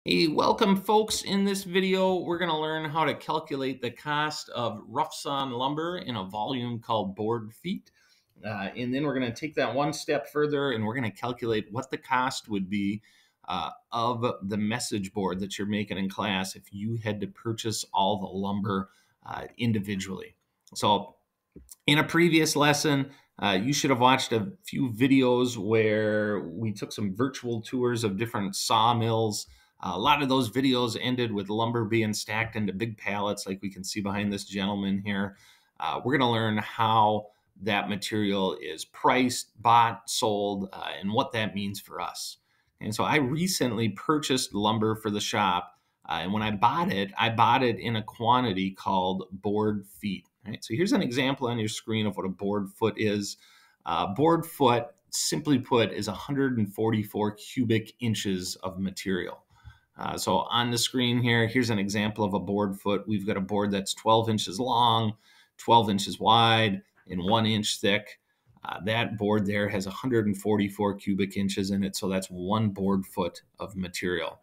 Hey, welcome folks. In this video, we're going to learn how to calculate the cost of rough sawn lumber in a volume called board feet. And then we're going to take that one step further and we're going to calculate what the cost would be of the message board that you're making in class if you had to purchase all the lumber individually. So in a previous lesson, you should have watched a few videos where we took some virtual tours of different sawmills. A lot of those videos ended with lumber being stacked into big pallets like we can see behind this gentleman here. We're going to learn how that material is priced, bought, sold, and what that means for us. And so I recently purchased lumber for the shop, and when I bought it in a quantity called board feet. Right, so here's an example on your screen of what a board foot is. Board foot, simply put, is 144 cubic inches of material. So on the screen here, here's an example of a board foot. We've got a board that's 12 inches long, 12 inches wide, and 1 inch thick. That board there has 144 cubic inches in it, so that's one board foot of material.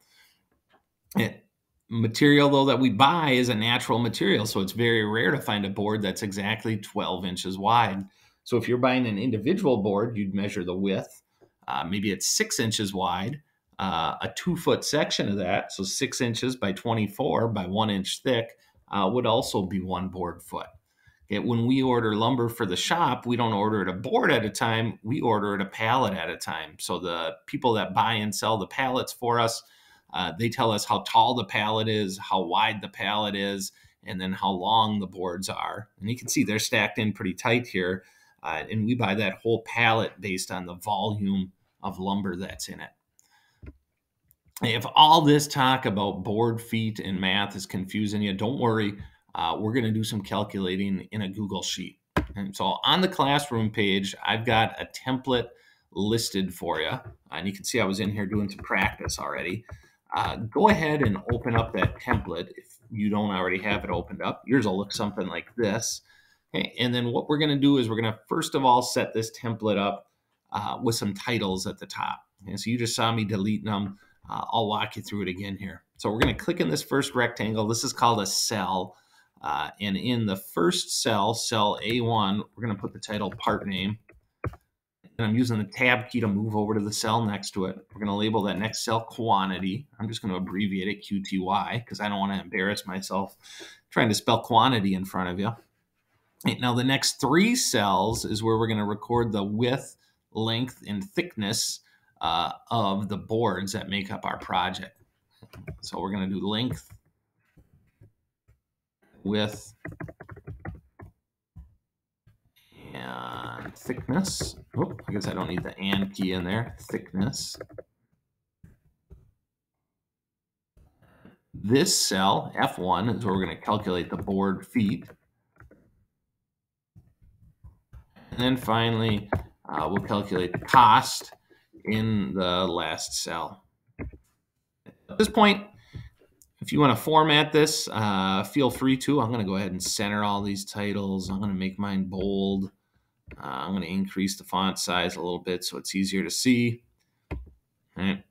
Material, though, that we buy is a natural material, so it's very rare to find a board that's exactly 12 inches wide. So if you're buying an individual board, you'd measure the width. Maybe it's 6 inches wide, a 2-foot section of that, so 6 inches by 24 by 1 inch thick, would also be one board foot. Okay, when we order lumber for the shop, we don't order it a board at a time, we order it a pallet at a time. So the people that buy and sell the pallets for us, they tell us how tall the pallet is, how wide the pallet is, and then how long the boards are. And you can see they're stacked in pretty tight here. And we buy that whole pallet based on the volume of lumber that's in it. If all this talk about board feet and math is confusing you, don't worry. We're going to do some calculating in a Google Sheet. And so on the classroom page, I've got a template listed for you. And you can see I was in here doing some practice already. Go ahead and open up that template if you don't already have it opened up. Yours will look something like this. Okay, and then what we're going to do is we're going to first of all set this template up with some titles at the top. And so you just saw me deleting them. I'll walk you through it again here. So we're going to click in this first rectangle. This is called a cell. And in the first cell, cell A1, we're going to put the title part name. And I'm using the tab key to move over to the cell next to it. We're going to label that next cell quantity. I'm just going to abbreviate it QTY because I don't want to embarrass myself trying to spell quantity in front of you. Now the next 3 cells is where we're going to record the width, length, and thickness of the boards that make up our project. So we're going to do length, width, and thickness. Oh, I guess I don't need the and key in there. Thickness. This cell, F1, is where we're going to calculate the board feet. And then finally, we'll calculate the cost in the last cell. At this point, if you want to format this, feel free to. I'm going to go ahead and center all these titles. I'm going to make mine bold. I'm going to increase the font size a little bit so it's easier to see. All right.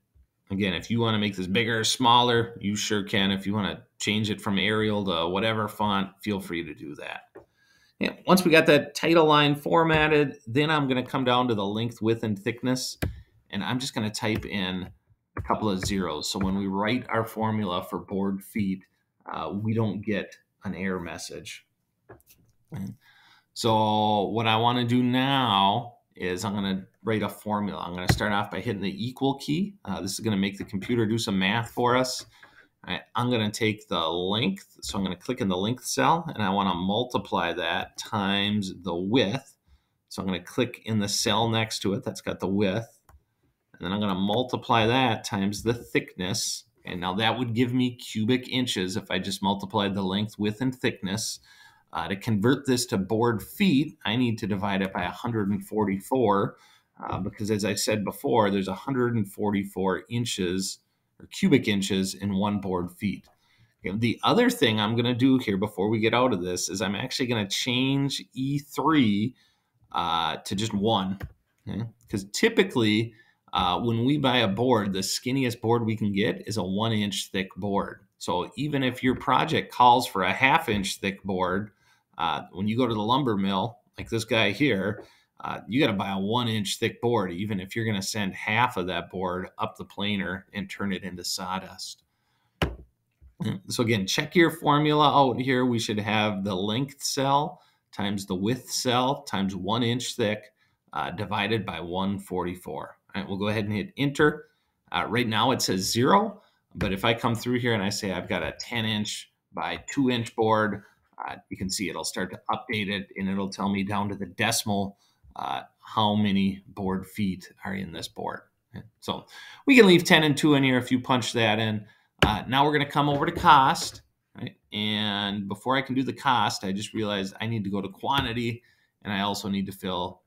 Again, if you want to make this bigger or smaller, you sure can. If you want to change it from Arial to whatever font, feel free to do that. And once we got that title line formatted, then I'm going to come down to the length, width, and thickness, and I'm just going to type in a couple of zeros. So when we write our formula for board feet, we don't get an error message. So what I want to do now is I'm going to write a formula. I'm going to start off by hitting the equal key. This is going to make the computer do some math for us. I'm going to take the length, so I'm going to click in the length cell, and I want to multiply that times the width. So I'm going to click in the cell next to it that's got the width, and then I'm going to multiply that times the thickness. And now that would give me cubic inches if I just multiplied the length, width, and thickness. To convert this to board feet, I need to divide it by 144 because, as I said before, there's 144 inches or cubic inches in one board feet. Okay, the other thing I'm going to do here before we get out of this is I'm actually going to change E3 to just 1. Because typically when we buy a board, the skinniest board we can get is a 1-inch thick board. So even if your project calls for a 1/2-inch thick board, when you go to the lumber mill, like this guy here, you got to buy a 1-inch thick board, even if you're going to send half of that board up the planer and turn it into sawdust. So again, check your formula out here. We should have the length cell times the width cell times 1-inch thick divided by 144. All right, we'll go ahead and hit enter. Right now it says 0, but if I come through here and I say I've got a 10-inch by 2-inch board, you can see it'll start to update it, and it'll tell me down to the decimal how many board feet are in this board. So we can leave 10 and 2 in here if you punch that in. Now we're going to come over to cost, right? And before I can do the cost, I just realized I need to go to quantity, and I also need to fill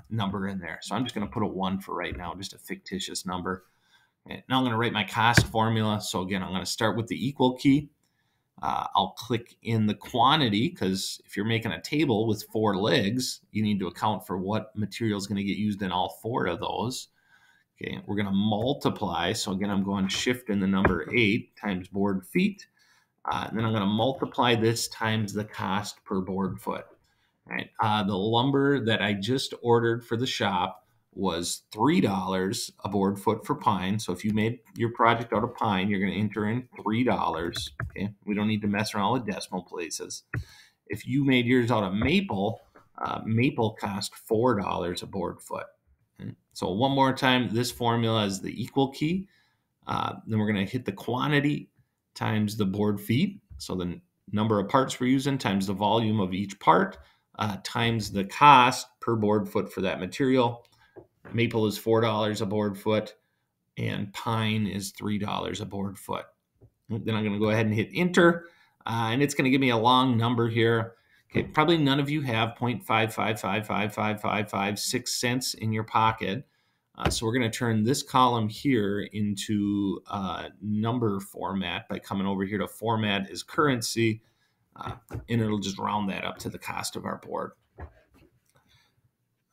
number in there. So I'm just going to put a 1 for right now, just a fictitious number. And now I'm going to write my cost formula. So again, I'm going to start with the equal key. I'll click in the quantity, because if you're making a table with 4 legs, you need to account for what material is going to get used in all 4 of those. Okay, we're going to multiply. So again, I'm going shift in the number 8 times board feet. And then I'm going to multiply this times the cost per board foot. All right. The lumber that I just ordered for the shop was $3 a board foot for pine. So if you made your project out of pine, you're going to enter in $3. Okay, we don't need to mess around with decimal places. If you made yours out of maple, maple cost $4 a board foot. So one more time, this formula is the equal key. Then we're going to hit the quantity times the board feet. So the number of parts we're using times the volume of each part times the cost per board foot for that material. Maple is $4 a board foot, and pine is $3 a board foot. Then I'm going to go ahead and hit enter, and it's going to give me a long number here. Okay, probably none of you have 0.5555556 cents in your pocket. So we're going to turn this column here into number format by coming over here to format as currency, and it'll just round that up to the cost of our board.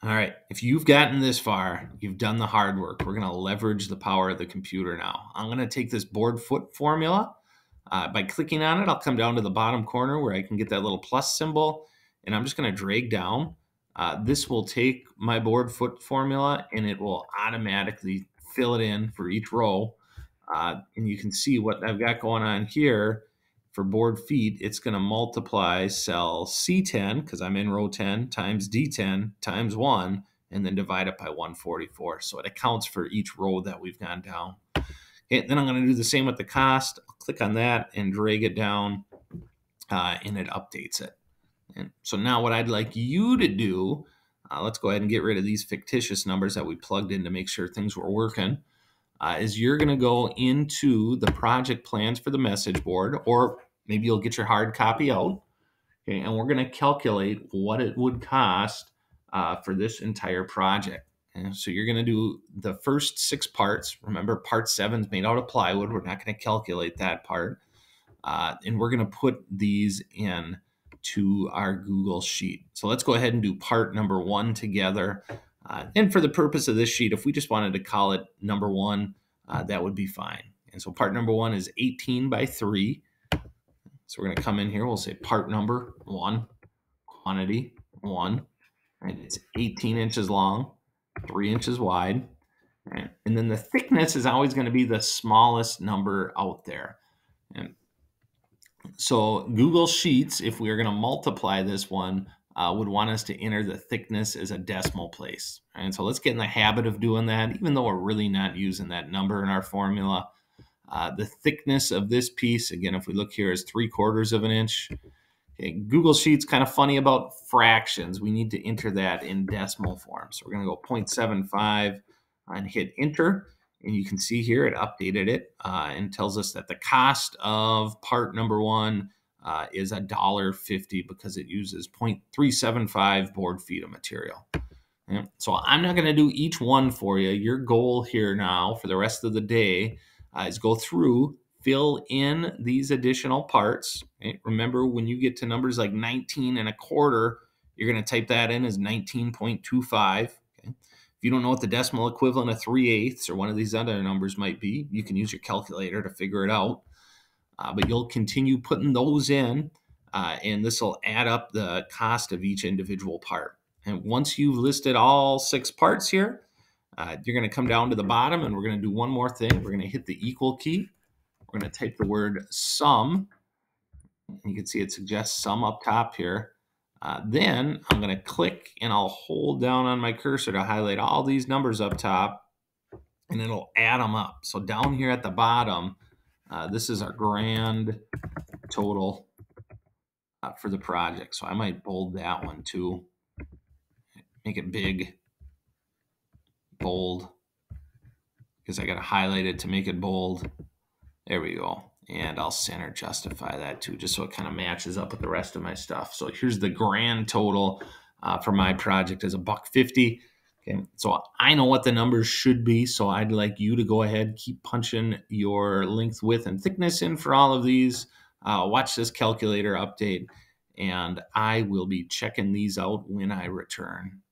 All right, if you've gotten this far, you've done the hard work. We're going to leverage the power of the computer now. I'm going to take this board foot formula. By clicking on it, I'll come down to the bottom corner where I can get that little plus symbol, and I'm just going to drag down. This will take my board foot formula, and it will automatically fill it in for each row. And you can see what I've got going on here. For board feet, it's going to multiply cell C10, because I'm in row 10, times D10 times 1, and then divide it by 144. So it accounts for each row that we've gone down. Okay, then I'm going to do the same with the cost. I'll click on that and drag it down, and it updates it. And so now what I'd like you to do, let's go ahead and get rid of these fictitious numbers that we plugged in to make sure things were working, is you're going to go into the project plans for the message board, or maybe you'll get your hard copy out, okay, and we're going to calculate what it would cost for this entire project. And so you're going to do the first 6 parts. Remember, part 7 is made out of plywood. We're not going to calculate that part. And we're going to put these in to our Google Sheet. So let's go ahead and do part number 1 together. And for the purpose of this sheet, if we just wanted to call it number 1, that would be fine. And so part number 1 is 18 by 3. So we're going to come in here. We'll say part number 1, quantity 1. Right? It's 18 inches long, 3 inches wide. Right? And then the thickness is always going to be the smallest number out there. And so Google Sheets, if we are going to multiply this one, would want us to enter the thickness as a decimal place. And so let's get in the habit of doing that, even though we're really not using that number in our formula. The thickness of this piece, again, if we look here, is 3/4 of an inch. Okay, Google Sheets kind of funny about fractions. We need to enter that in decimal form. So we're going to go 0.75 and hit enter. And you can see here it updated it and tells us that the cost of part number 1 is $1.50 because it uses 0.375 board feet of material. And so I'm not going to do each one for you. Your goal here now for the rest of the day is go through, fill in these additional parts. Right? Remember, when you get to numbers like 19 1/4, you're going to type that in as 19.25. Okay? If you don't know what the decimal equivalent of 3/8 or one of these other numbers might be, you can use your calculator to figure it out. But you'll continue putting those in, and this will add up the cost of each individual part. And once you've listed all 6 parts here, you're going to come down to the bottom, and we're going to do one more thing. We're going to hit the equal key. We're going to type the word sum. You can see it suggests sum up top here. Then I'm going to click, and I'll hold down on my cursor to highlight all these numbers up top, and it'll add them up. So down here at the bottom, this is our grand total for the project. So I might bold that one too. Make it big, bold, because I got to highlight it to make it bold. There we go. And I'll center justify that too, just so it kind of matches up with the rest of my stuff. So here's the grand total for my project is $150. Okay, so I know what the numbers should be. So I'd like you to go ahead, keep punching your length, width, and thickness in for all of these. Watch this calculator update, and I will be checking these out when I return.